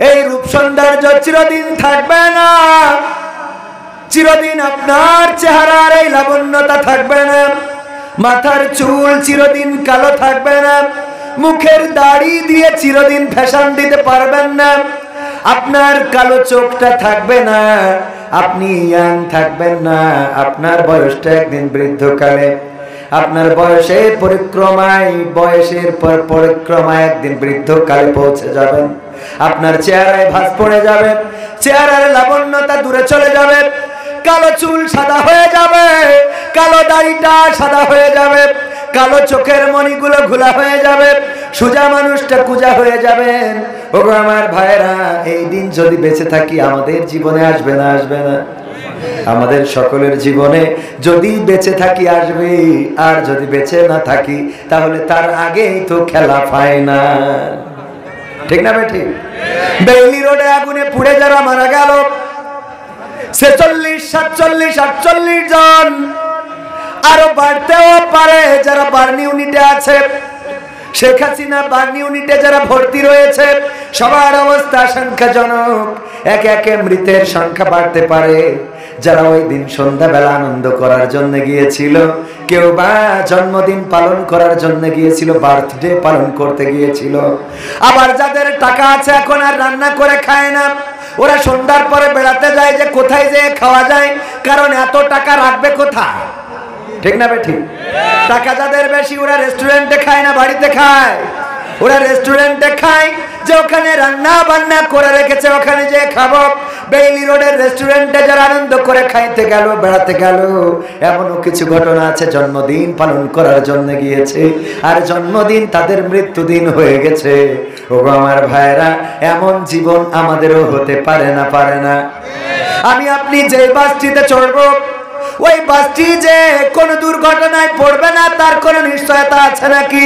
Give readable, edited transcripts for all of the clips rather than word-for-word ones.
এই রূপ সৌন্দর্য চিরদিন থাকবে না, চিরদিন আপনার চেহারার এই লাবণ্যতা থাকবে না, মাথার চুল চিরদিন কালো থাকবে না, মুখের দাড়ি দিয়ে চিরদিন ফ্যাশন দিতে পারবেন না, আপনার কালো চোখটা থাকবে না, আপনি ইয়াং থাকবেন না, আপনার বয়সটা একদিন বৃদ্ধকালে, আপনার বয়সের পরিক্রমায় বয়সের পর পরিক্রমায় একদিন বৃদ্ধকালে পৌঁছে যাবেন। আপনার চেহারায় ভাঁজ পড়ে যাবে, চেহারার লাবণ্যতা দূরে চলে যাবে, কালো চুল সাদা হয়ে যাবে, কালো দাড়িটা সাদা হয়ে যাবে, কালো চোখের মণিগুলো ঘোলা হয়ে যাবে, সোজা মানুষটা কুজা হয়ে যাবেন। ওগো আমার ভাইরা, এই দিন যদি বেঁচে থাকি আমাদের জীবনে আসবে না? আসবে না? আমাদের সকলের জীবনে যদি বেঁচে থাকি আসবে, আর যদি বেঁচে না থাকি তাহলে তার আগেই তো খেলা ফাইনাল। ঠিক না বেঠিক? বেইলি রোডে আগুনে পুড়ে যারা মারা গেল 46, 47, 48 জন, আরো বাড়তেও পারে যারা বার্ন ইউনিটে আছে। শেখ হাসিনা বার্ন ইউনিটে যারা ভর্তি রয়েছে সবার অবস্থা আশঙ্কাজনক, একে একে মৃতের সংখ্যা বাড়তে পারে। যারা ওই দিন সন্ধ্যাবেলা আনন্দ করার জন্য গিয়েছিল, কেউ বা জন্মদিন পালন করার জন্য গিয়েছিল, বার্থডে পালন করতে গিয়েছিল। আবার যাদের টাকা আছে এখন আর রান্না করে খায় না, ওরা সন্ধ্যার পরে বেড়াতে যায় যে কোথায় যেয়ে খাওয়া যায়, কারণ এত টাকা রাখবে কোথায়? ঠিক না বেঠিক? টাকা যাদের বেশি ওরা রেস্টুরেন্টে খায় না বাড়িতে খায়, ওরা রেস্টুরেন্টে খায় যে ওখানে রান্না বান্না করে রেখেছে ওখানে যে খাবো। বেইলি রোডের রেস্টুরেন্টে যারা আনন্দ করে খাইতে গেল বেড়াতে গেল, এমনও কিছু ঘটনা আছে জন্মদিন পালন করার জন্য গিয়েছে আর জন্মদিন তাদের মৃত্যুদিন হয়ে গেছে। ওগো আমার ভাইরা, এমন জীবন আমাদেরও হতে পারে না? পারে না? আমি আপনি যে বাসটিতে চড়বো ওই বাসটি যে কোনো দুর্ঘটনায় পড়বে না তার কোনো নিশ্চয়তা আছে নাকি?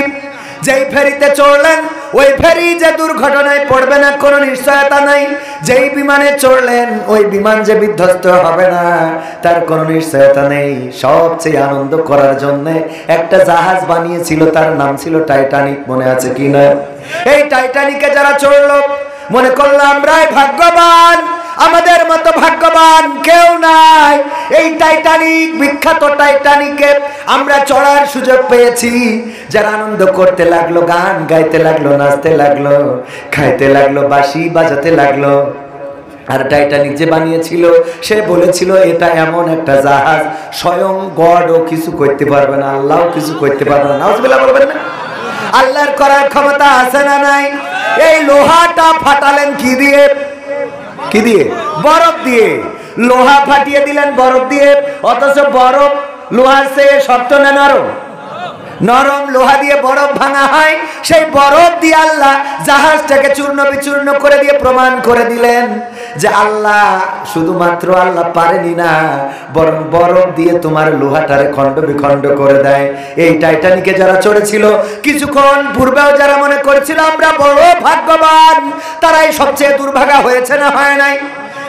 যেই ফেরিতে চড়লেন ওই ফেরি যে দুর্ঘটনায় পড়বে না কোনো নিশ্চয়তা নাই। যেই বিমানে চড়লেন ওই বিমান যে বিধ্বস্ত হবে না তার কোনো নিশ্চয়তা নেই। সবচেয়ে আনন্দ করার জন্য একটা জাহাজ বানিয়েছিল, তার নাম ছিল টাইটানিক, মনে আছে কি না? এই টাইটানিকে যারা চড়লো মনে করলো আমরাই ভাগ্যবান, আমাদের মতো ভাগ্যবান কেউ নাই। এই টাইটানিক, বিখ্যাত টাইটানিকে আমরা চড়ার সুযোগ পেয়েছি। যারা আনন্দ করতে লাগলো, গান গাইতে লাগলো, নাচতে লাগলো, খাইতে লাগলো, বাঁশি বাজাতে লাগলো। আর টাইটানিক যে বানিয়েছিল সে বলেছিল এটা এমন একটা জাহাজ স্বয়ং গডও কিছু করতে পারবে না, আল্লাহও কিছু করতে পারবে না। নাউজুবিল্লাহ বলবেন না? আল্লাহর করার ক্ষমতা আছে না নাই? এই লোহাটা ফাটালেন কি দিয়ে? কি দিয়ে? বরফ দিয়ে। লোহা ফাটিয়ে দিলেন বরফ দিয়ে, অথচ বরফ লোহার চেয়ে শক্ত না নরম? নরম লোহা দিয়ে বরফ ভাঙা হয়। সেই বরফ দিয়ে আল্লাহ জাহাজটাকে চূর্ণ বিচূর্ণ করে দিয়ে প্রমাণ করে দিলেন যে আল্লাহ শুধুমাত্র আল্লাহ পারেনি না, বরং বরফ দিয়ে তোমার লোহাটারে খণ্ড বিখণ্ড করে দেয়। এই টাইটানিকে যারা চড়েছিল কিছুক্ষণ পূর্বেও যারা মনে করেছিল আমরা বড় ভাগ্যবান, তারাই সবচেয়ে দুর্ভাগা হয়েছে না হয় নাই?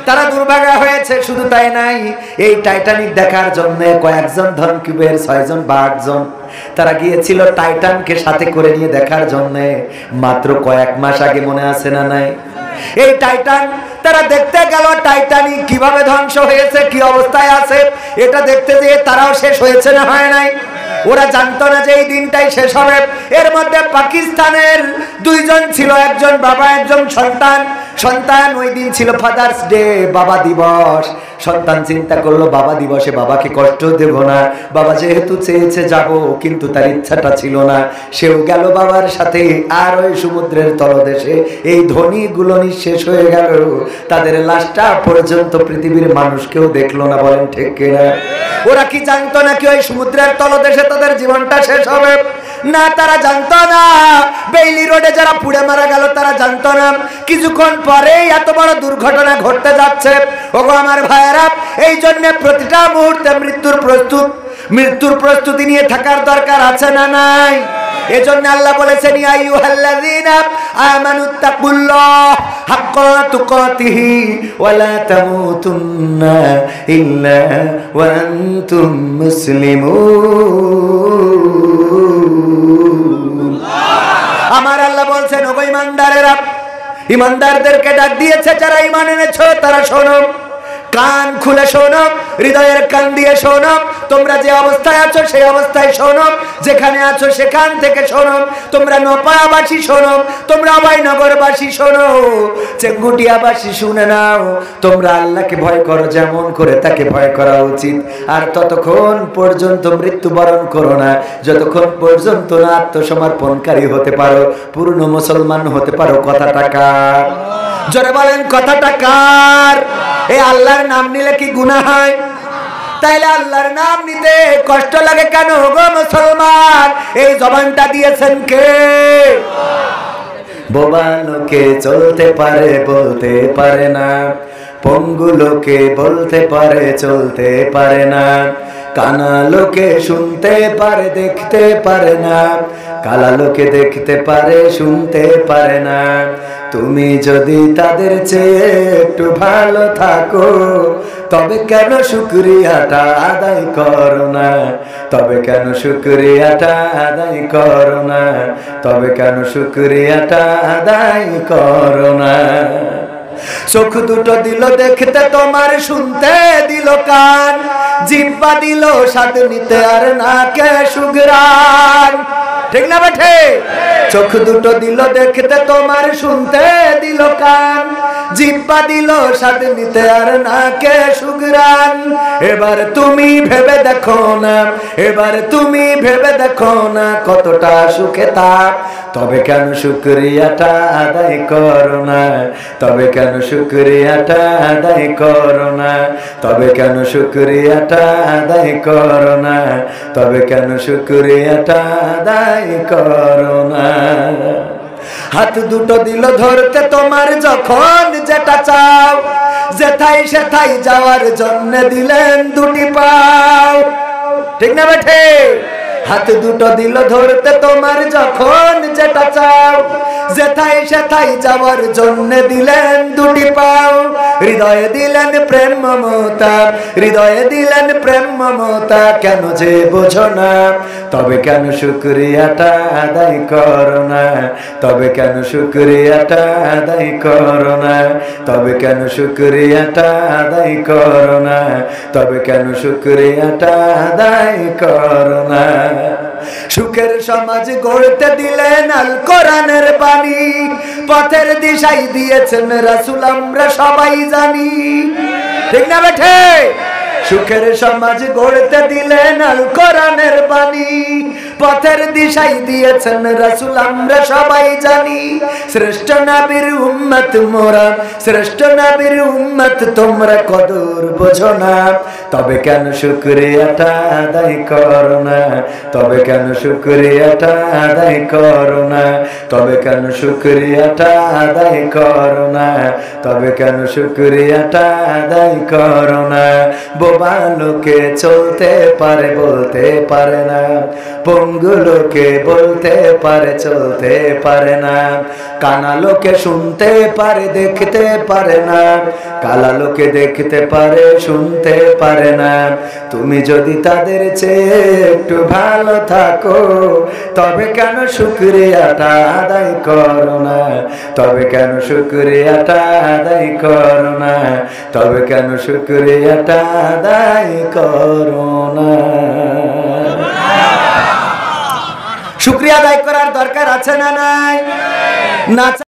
তারা দুর্ভাগা হয়েছে। শুধু তাই নাই, এই টাইটানিক দেখার জন্য কয়েকজন ধনকুবের 6 জন বা 8 জন তারা গিয়েছিল টাইটানকে সাথে করে নিয়ে দেখার জন্য। মাত্র কয়েক মাস আগে, মনে আছে না নাই? এই টাইটান তারা দেখতে গেল টাইটানিক কিভাবে ধ্বংস হয়েছে, কি অবস্থায় আছে, এটা দেখতে যেয়ে তারাও শেষ হয়েছে না হয় নাই? ওরা জানতো না যে এই দিনটাই শেষ হবে। এর মধ্যে পাকিস্তানের 2 জন ছিল, একজন বাবা একজন সন্তান। সন্তান ওই দিন ছিল ফাদার্স ডে, বাবা দিবস। সন্তান চিন্তা করলো বাবা দিবসে বাবাকে কষ্ট দেব না, বাবা যেহেতু চেয়েছে যাব, কিন্তু তার ইচ্ছাটা ছিল না। সেও গেল বাবার সাথে। আর ওই সমুদ্রের তলদেশে এই ধনীগুলো নিঃশেষ হয়ে গেল, তাদের লাশটা পর্যন্ত পৃথিবীর মানুষ কেউ দেখলো না। বলেন ঠিক কিনা? ওরা কি জানতো না কি ওই সমুদ্রের তলদেশে তাদের জীবনটা শেষ হবে? না, তারা জানতো না। বেইলি রোডে যারা পুড়ে মারা গেল তারা জানতো না কিছুক্ষণ পরেই এত বড় দুর্ঘটনা ঘটতে যাচ্ছে। ওগো আমার ভাইয়েরা, এই জন্য প্রতিটা মুহূর্তে মৃত্যুর প্রস্তুতি নিয়ে থাকার দরকার আছে না নাই? এজন্য আল্লাহ বলেছেন ইয়া আইয়ুহাল্লাযীনা আমানুত্তাকুল্লাহ হাক্কা তুকাতিহি ওয়া লা তামুতুন্না ইল্লা ওয়া আনতুম মুসলিমুন। আমার আল্লাহ বলছেন ওগো ঈমানদারেরা, ইমানদারদেরকে ডাক দিয়েছে, যারা ঈমান এনেছো তারা শোনো, কান খুলে শোনো, হৃদয়ের কান দিয়ে শোনো। তোমরা যে অবস্থায় আছো সেই অবস্থায় শোনো, যেখানে আছো সেখান থেকে শোনো। তোমরা নপায়াবাসী শোনো, তোমরা অভয়নগরবাসী শোনো, চেঙ্গুটিয়াবাসী শুনে নাও। তোমরা আল্লাহকে ভয় করো যেমন করে তাকে ভয় করা উচিত। আর ততক্ষণ পর্যন্ত মৃত্যুবরণ করো না, যতক্ষণ পর্যন্ত না আত্মসমর্পণকারী হতে পারো, পূর্ণ মুসলমান হতে পারো। কথাটা কার? জোরে বলেন, কথাটা কার? এই আল্লাহর নাম নিলে কি গুনাহ হয়? তাইলে আল্লাহর নাম নিতে কষ্ট লাগে কেন গো মুসলমান? এই জবানটা দিয়েছেন কে? বোবা লোকে চলতে পারে বলতে পারে না, পঙ্গু লোকে বলতে পারে চলতে পারে না, কানা লোকে শুনতে পারে দেখতে পারে না, কালা লোকে দেখতে পারে শুনতে পারে না। তুমি যদি তাদের চেয়ে একটু ভালো থাকো, তবে কেন শুকরিয়াটা আদায় করো না? তবে কেন শুকরিয়াটা আদায় করো না? তবে কেন শুকরিয়াটা আদায় করো না? চোখ দুটো দিল দেখতে তোমার, শুনতে দিল কান, জিহ্বা দিল স্বাদ নিতে আর নাকে সুঘ্রাণ। ঠিক না বেঠে? চোখ দুটো দিল দেখতে তোমার, শুনতে দিল কান, জিহ্বা দিল স্বাদ নিতে আর নাকে সুঘ্রাণ। এবার তুমি ভেবে দেখো না, এবার তুমি ভেবে দেখো না কতটা সুখে তাপ। তবে কেন শুকরিয়াটা আদায় করো না? তবে কেন শুকরিয়াটা আদায় করো না? তবে কেন শুকরিয়াটা আদায় করো না? তবে কেন শুকরিয়াটা আদায় করো না? হাত দুটো দিল ধরতে তোমার, যখন যেটা চাও, যেথায় সেথায় যাওয়ার জন্য দিলেন দুটি পাও। ঠিক না বেঠে? হাত দুটো দিল ধরতে তোমার, যখন যেটা চাও, যেথায় সেথায় যাওয়ার জন্য দিলেন দুটি পাও। হৃদয়ে দিলেন প্রেম মমতা, হৃদয়ে দিলেন প্রেম মমতা, কেন যে বোঝো না? তবে কেন শুকরিয়াটা আদায় করো না? তবে কেন শুকরিয়াটা আদায় করো না? তবে কেন শুকরিয়াটা আদায় করো না? তবে কেন শুকরিয়াটা আদায় করো না? সুখের সমাজ গড়তে দিলেন আল কোরআনের বাণী, পথের দিশাই দিয়েছেন রাসূল আমরা সবাই জানি। ঠিক না বেঠে? সুখের সমাজ গড়তে দিলেন আল কোরআনের বাণী, পথের দিশাই দিয়েছেন রাসূল আমরা সবাই জানি। শ্রেষ্ঠ নবীর উম্মত মোরা, শ্রেষ্ঠ নবীর উম্মত তোমরা কদর বোঝো না। তবে কেন শুকরিয়াটা আদায় করো না? তবে কেন শুকরিয়াটা আদায় করো না? তবে কেন শুকরিয়াটা আদায় করো না? তবে কেন শুকরিয়াটা আদায় করো না? বোবা লোকে চলতে পারে বলতে পারে না, পঙ্গু লোকে বলতে পারে চলতে পারে না, কানা লোকে শুনতে পারে দেখতে পারে না, কালা লোকে দেখতে পারে শুনতে পারে না। তুমি যদি তাদের চেয়ে একটু ভালো থাকো, তবে কেন শুকরিয়াটা আদায় করো না? তবে কেন শুকরিয়াটা আদায় করো না? তবে কেন শুকরিয়াটা আদায় করো না? শুকরিয়া আদায় করার দরকার আছে না নাই? না।